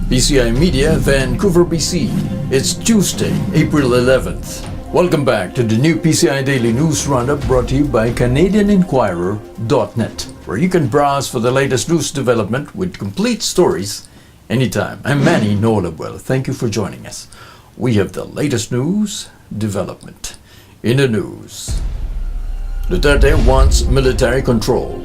PCI Media, Vancouver, BC. It's Tuesday, April 11th. Welcome back to the new PCI Daily News Roundup brought to you by CanadianInquirer.net, where you can browse for the latest news development with complete stories anytime. I'm Manny Nolabwell. Thank you for joining us. We have the latest news development. In the news, Duterte wants military control.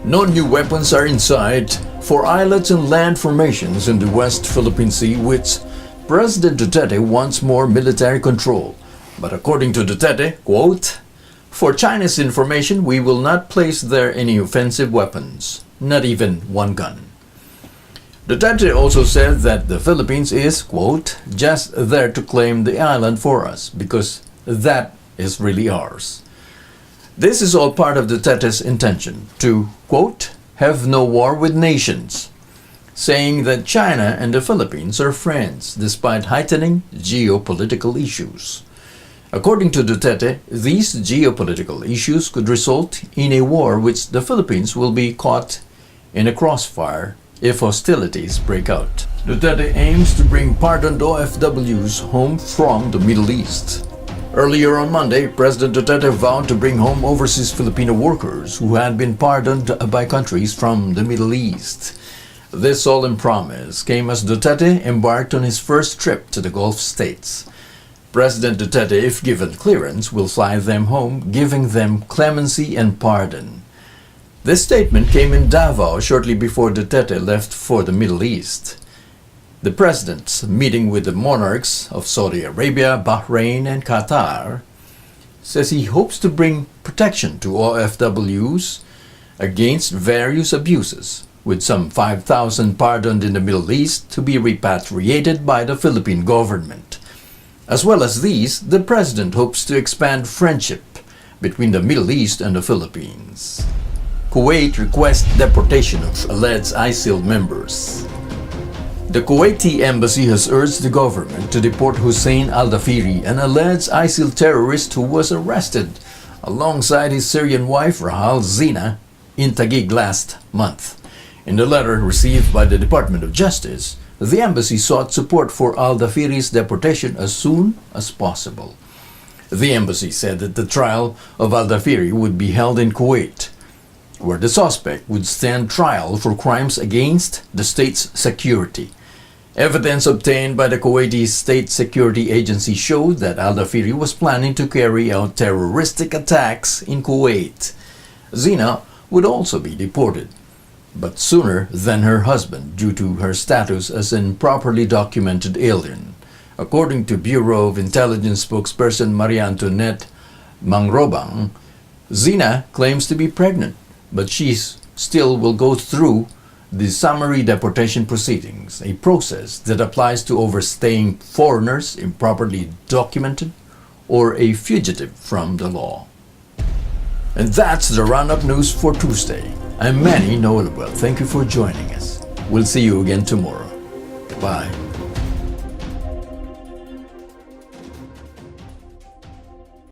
No new weapons are in sight for islets and land formations in the West Philippine Sea, which President Duterte wants more military control. But according to Duterte, quote, "For China's information, we will not place there any offensive weapons, not even one gun." Duterte also said that the Philippines is, quote, "just there to claim the island for us, because that is really ours." This is all part of Duterte's intention to, quote, "have no war with nations," saying that China and the Philippines are friends despite heightening geopolitical issues. According to Duterte, these geopolitical issues could result in a war which the Philippines will be caught in a crossfire if hostilities break out. Duterte aims to bring pardoned OFWs home from the Middle East. Earlier on Monday, President Duterte vowed to bring home overseas Filipino workers who had been pardoned by countries from the Middle East. This solemn promise came as Duterte embarked on his first trip to the Gulf states. President Duterte, if given clearance, will fly them home, giving them clemency and pardon. This statement came in Davao shortly before Duterte left for the Middle East. The president's meeting with the monarchs of Saudi Arabia, Bahrain, and Qatar says he hopes to bring protection to OFWs against various abuses, with some 5,000 pardoned in the Middle East to be repatriated by the Philippine government. As well as these, the president hopes to expand friendship between the Middle East and the Philippines. Kuwait requests deportation of alleged ISIL members. The Kuwaiti embassy has urged the government to deport Hussein al-Dafiri, an alleged ISIL terrorist who was arrested alongside his Syrian wife Rahal Zina in Taguig last month. In the letter received by the Department of Justice, the embassy sought support for al-Dafiri's deportation as soon as possible. The embassy said that the trial of al-Dafiri would be held in Kuwait, where the suspect would stand trial for crimes against the state's security. Evidence obtained by the Kuwaiti State Security Agency showed that al-Dafiri was planning to carry out terroristic attacks in Kuwait. Zina would also be deported, but sooner than her husband due to her status as an improperly documented alien. According to Bureau of Intelligence spokesperson Maria Antoinette Mangrobang, Zina claims to be pregnant, but she still will go through the summary deportation proceedings, a process that applies to overstaying foreigners, improperly documented, or a fugitive from the law. And that's the roundup news for Tuesday. I'm Manny Nolabwell. Thank you for joining us. We'll see you again tomorrow. Bye.